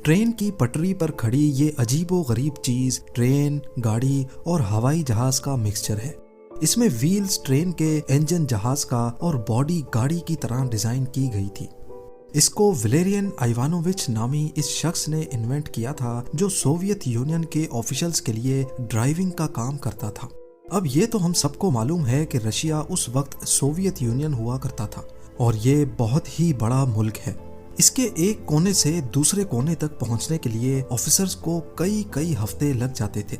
Train की पटरी पर खड़ी ये अजीबो-गरीब चीज ट्रेन, गाड़ी और हवाई जहाज का मिक्सचर है। इसमें व्हील्स ट्रेन के, इंजन जहाज का और बॉडी गाड़ी की तरह डिजाइन की गई थी। इसको वलेरियन इवानोविच नामी इस शख्स ने इन्वेंट किया था, जो सोवियत यूनियन के ऑफिशियल्स के लिए ड्राइविंग का काम करता था। अब ये तो हम सबको मालूम है कि रशिया उस वक्त सोवियत यूनियन हुआ करता था और ये बहुत ही बड़ा मुल्क है। इसके एक कोने से दूसरे कोने तक पहुंचने के लिए ऑफिसर्स को कई कई हफ्ते लग जाते थे।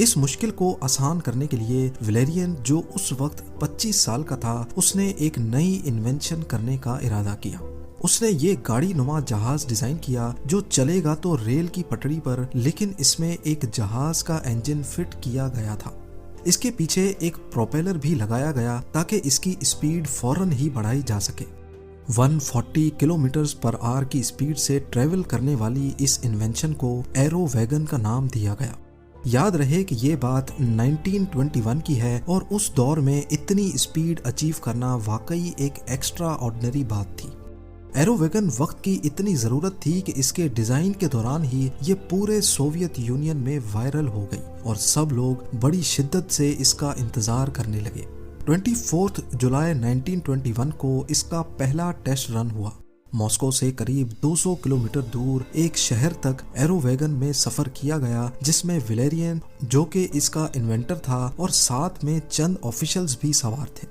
इस मुश्किल को आसान करने के लिए वलेरियन, जो उस वक्त 25 साल का था, उसने एक नई इन्वेंशन करने का इरादा किया। उसने ये गाड़ी नुमा जहाज डिजाइन किया जो चलेगा तो रेल की पटरी पर, लेकिन इसमें एक जहाज का इंजन फिट किया गया था। इसके पीछे एक प्रोपेलर भी लगाया गया ताकि इसकी स्पीड फौरन ही बढ़ाई जा सके। 140 किलोमीटर पर आवर की स्पीड से ट्रेवल करने वाली इस इन्वेंशन को एरो वैगन का नाम दिया गया। याद रहे कि ये बात 1921 की है और उस दौर में इतनी स्पीड अचीव करना वाकई एक एक्स्ट्रा ऑर्डिनरी बात थी। एरो वैगन वक्त की इतनी जरूरत थी कि इसके डिजाइन के दौरान ही ये पूरे सोवियत यूनियन में वायरल हो गई और सब लोग बड़ी शिद्दत से इसका इंतजार करने लगे। 24 जुलाई 1921 को इसका पहला टेस्ट रन हुआ। मॉस्को से करीब 200 किलोमीटर दूर एक शहर तक एरो वैगन में सफर किया गया, जिसमें वलेरियन, जो कि इसका इन्वेंटर था, और साथ में चंद ऑफिशियल्स भी सवार थे।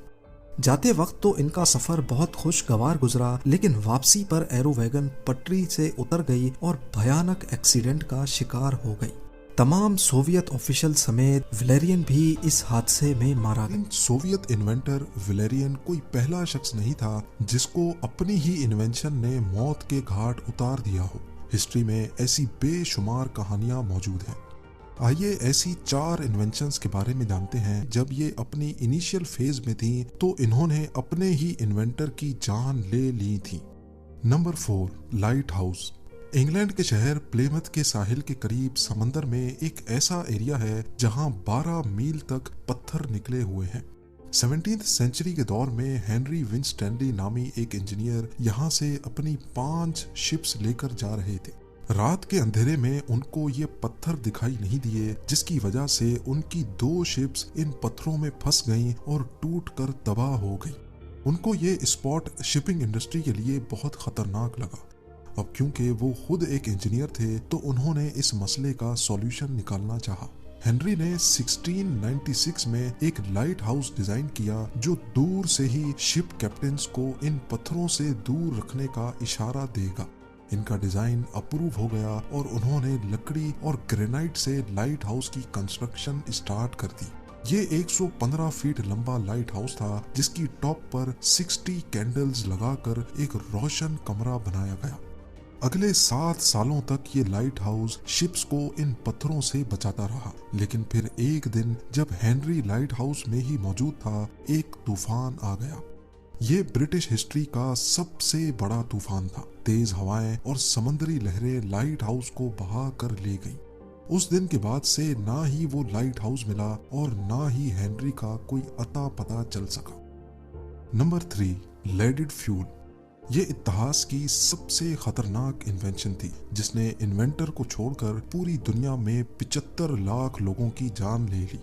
जाते वक्त तो इनका सफर बहुत खुशगवार गुजरा, लेकिन वापसी पर एरो वैगन पटरी से उतर गई और भयानक एक्सीडेंट का शिकार हो गई। तमाम सोवियत ऑफिशियल समेत वलेरियन भी इस हादसे में मारा गया। सोवियत इन्वेंटर वलेरियन कोई पहला शख्स नहीं था जिसको अपनी ही इन्वेंशन ने मौत के घाट उतार दिया हो। हिस्ट्री में ऐसी बेशुमार कहानियां मौजूद हैं। आइए ऐसी 4 इन्वेंशंस के बारे में जानते हैं। जब ये अपनी इनिशियल फेज में थी तो इन्होंने अपने ही इन्वेंटर की जान ले ली थी। Number 4, light house. इंग्लैंड के शहर प्लेमथ के साहिल के करीब समंदर में एक ऐसा एरिया है जहां 12 मील तक पत्थर निकले हुए हैं। 17th सेंचुरी के दौर में हेनरी विंस्टैनली नामी एक इंजीनियर यहां से अपनी 5 शिप्स लेकर जा रहे थे। रात के अंधेरे में उनको ये पत्थर दिखाई नहीं दिए, जिसकी वजह से उनकी 2 शिप्स इन पत्थरों में फंस गईं और टूटकर तबाह हो गई। उनको ये स्पॉट शिपिंग इंडस्ट्री के लिए बहुत खतरनाक लगा। अब क्योंकि वो खुद एक इंजीनियर थे तो उन्होंने इस मसले का सॉल्यूशन निकालना चाहा। हेनरी ने 1696 में एक लाइट हाउस डिजाइन किया जो दूर से ही शिप कैप्टन्स को इन पत्थरों से दूर रखने का इशारा देगा। इनका डिजाइन अप्रूव हो गया और उन्होंने लकड़ी और ग्रेनाइट से लाइट हाउस की कंस्ट्रक्शन स्टार्ट कर दी। ये 115 फीट लंबा लाइट हाउस था जिसकी टॉप पर 60 कैंडल्स लगाकर एक रोशन कमरा बनाया गया। अगले 7 सालों तक ये लाइट हाउस शिप्स को इन पत्थरों से बचाता रहा, लेकिन फिर एक दिन जब हेनरी लाइट हाउस में ही मौजूद था, एक तूफान आ गया। ये ब्रिटिश हिस्ट्री का सबसे बड़ा तूफान था। तेज हवाएं और समुद्री लहरें लाइट हाउस को बहा कर ले गईं। उस दिन के बाद से ना ही वो लाइट हाउस मिला और ना ही हेनरी का कोई अता पता चल सका। Number 3, leaded fuel. ये इतिहास की सबसे खतरनाक इन्वेंशन थी जिसने इन्वेंटर को छोड़कर पूरी दुनिया में 75 लाख लोगों की जान ले ली।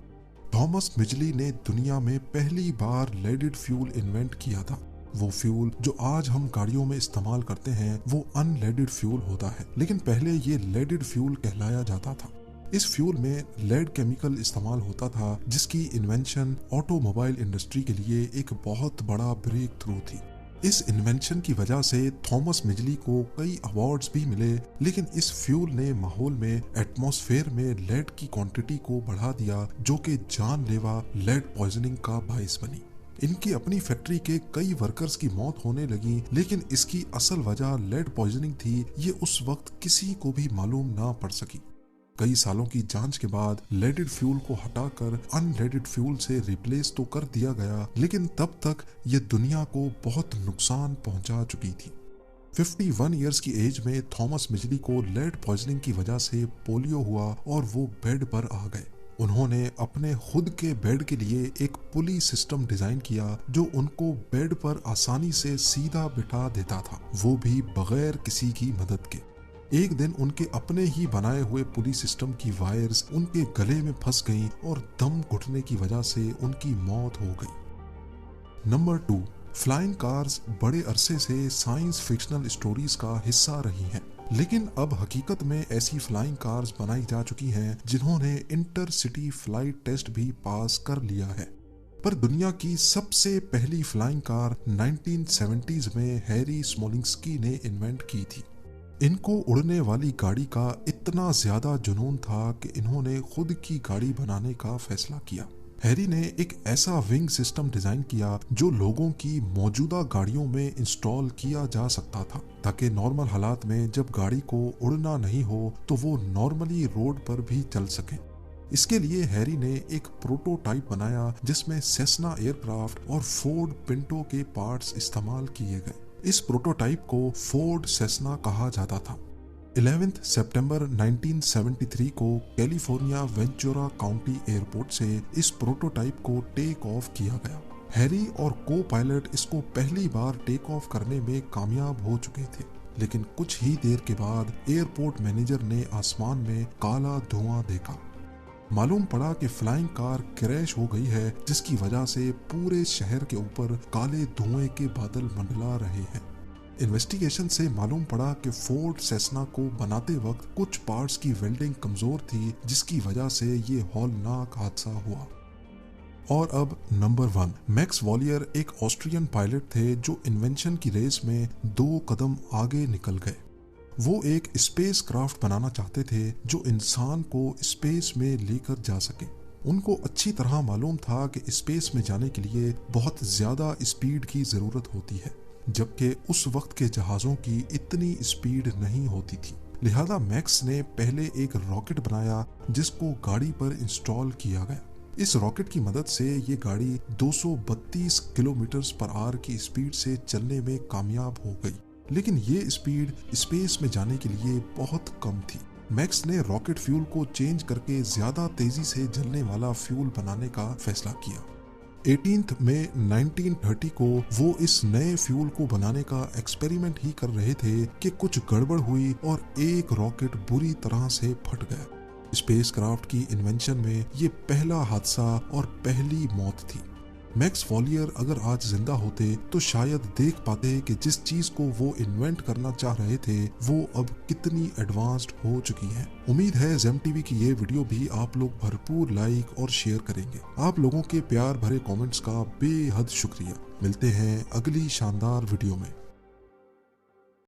थॉमस मिजली ने दुनिया में पहली बार लेडेड फ्यूल इन्वेंट किया था। वो फ्यूल जो आज हम गाड़ियों में इस्तेमाल करते हैं वो अनलेडेड फ्यूल होता है, लेकिन पहले ये लेडेड फ्यूल कहलाया जाता था। इस फ्यूल में लेड केमिकल इस्तेमाल होता था जिसकी इन्वेंशन ऑटोमोबाइल इंडस्ट्री के लिए एक बहुत बड़ा ब्रेक थ्रू थी। इस इन्वेंशन की वजह से थॉमस मिजली को कई अवार्ड्स भी मिले, लेकिन इस फ्यूल ने माहौल में, एटमॉस्फेयर में लेड की क्वांटिटी को बढ़ा दिया जो कि जानलेवा लेड पॉइजनिंग का बाइस बनी। इनकी अपनी फैक्ट्री के कई वर्कर्स की मौत होने लगी, लेकिन इसकी असल वजह लेड पॉइजनिंग थी ये उस वक्त किसी को भी मालूम ना पड़ सकी। कई सालों की जांच के बाद लेडेड फ्यूल को हटाकर अनलेडेड फ्यूल से रिप्लेस तो कर दिया गया, लेकिन तब तक ये दुनिया को बहुत नुकसान पहुंचा चुकी थी। 51 इयर्स की एज में थॉमस मिजली को लेड पॉइजनिंग की वजह से पोलियो हुआ और वो बेड पर आ गए। उन्होंने अपने खुद के बेड के लिए एक पुली सिस्टम डिजाइन किया जो उनको बेड पर आसानी से सीधा बिठा देता था, वो भी बगैर किसी की मदद के। एक दिन उनके अपने ही बनाए हुए पुली सिस्टम की वायर्स उनके गले में फंस गईं और दम घुटने की वजह से उनकी मौत हो गई। नंबर 2, फ्लाइंग कार्स बड़े अरसे से साइंस फिक्शनल स्टोरीज का हिस्सा रही हैं, लेकिन अब हकीकत में ऐसी फ्लाइंग कार्स बनाई जा चुकी हैं जिन्होंने इंटरसिटी फ्लाइट टेस्ट भी पास कर लिया है। पर दुनिया की सबसे पहली फ्लाइंग कार 1970s में हैरी स्मोलिंस्की ने इन्वेंट की थी। इनको उड़ने वाली गाड़ी का इतना ज्यादा जुनून था कि इन्होंने खुद की गाड़ी बनाने का फैसला किया। हैरी ने एक ऐसा विंग सिस्टम डिजाइन किया जो लोगों की मौजूदा गाड़ियों में इंस्टॉल किया जा सकता था, ताकि नॉर्मल हालात में जब गाड़ी को उड़ना नहीं हो तो वो नॉर्मली रोड पर भी चल सके। इसके लिए हैरी ने एक प्रोटोटाइप बनाया जिसमें सेस्ना एयरक्राफ्ट और फोर्ड पिंटो के पार्ट्स इस्तेमाल किए गए। इस प्रोटोटाइप को फोर्ड सेस्ना कहा जाता था। 11 सितंबर 1973 को कैलिफोर्निया वेंचुरा काउंटी एयरपोर्ट से इस प्रोटोटाइप को टेक ऑफ किया गया। हैरी और को पायलट इसको पहली बार टेक ऑफ करने में कामयाब हो चुके थे, लेकिन कुछ ही देर के बाद एयरपोर्ट मैनेजर ने आसमान में काला धुआं देखा। मालूम पड़ा कि फ्लाइंग कार क्रैश हो गई है, जिसकी वजह से पूरे शहर के ऊपर काले धुएं के बादल मंडला रहे हैं। इन्वेस्टिगेशन से मालूम पड़ा कि फोर्ड सेस्ना को बनाते वक्त कुछ पार्ट्स की वेल्डिंग कमजोर थी, जिसकी वजह से ये हौलनाक हादसा हुआ। और अब नंबर 1, मैक्स वॉलियर एक ऑस्ट्रियन पायलट थे जो इन्वेंशन की रेस में 2 कदम आगे निकल गए। वो एक स्पेस क्राफ्ट बनाना चाहते थे जो इंसान को स्पेस में लेकर जा सके। उनको अच्छी तरह मालूम था कि स्पेस में जाने के लिए बहुत ज्यादा स्पीड की जरूरत होती है, जबकि उस वक्त के जहाजों की इतनी स्पीड नहीं होती थी। लिहाजा मैक्स ने पहले एक रॉकेट बनाया जिसको गाड़ी पर इंस्टॉल किया गया। इस रॉकेट की मदद से ये गाड़ी 232 किलोमीटर पर आवर की स्पीड से चलने में कामयाब हो गई, लेकिन ये स्पीड स्पेस में जाने के लिए बहुत कम थी। मैक्स ने रॉकेट फ्यूल को चेंज करके ज्यादा तेजी से जलने वाला फ्यूल बनाने का फैसला किया। 18 मई 1930 को वो इस नए फ्यूल को बनाने का एक्सपेरिमेंट ही कर रहे थे कि कुछ गड़बड़ हुई और एक रॉकेट बुरी तरह से फट गया। स्पेसक्राफ्ट की इन्वेंशन में ये पहला हादसा और पहली मौत थी। मैक्स वॉलियर अगर आज जिंदा होते तो शायद देख पाते कि जिस चीज को वो इन्वेंट करना चाह रहे थे वो अब कितनी एडवांस्ड हो चुकी है। उम्मीद है जेम टीवी की ये वीडियो भी आप लोग भरपूर लाइक और शेयर करेंगे। आप लोगों के प्यार भरे कमेंट्स का बेहद शुक्रिया। मिलते हैं अगली शानदार वीडियो में।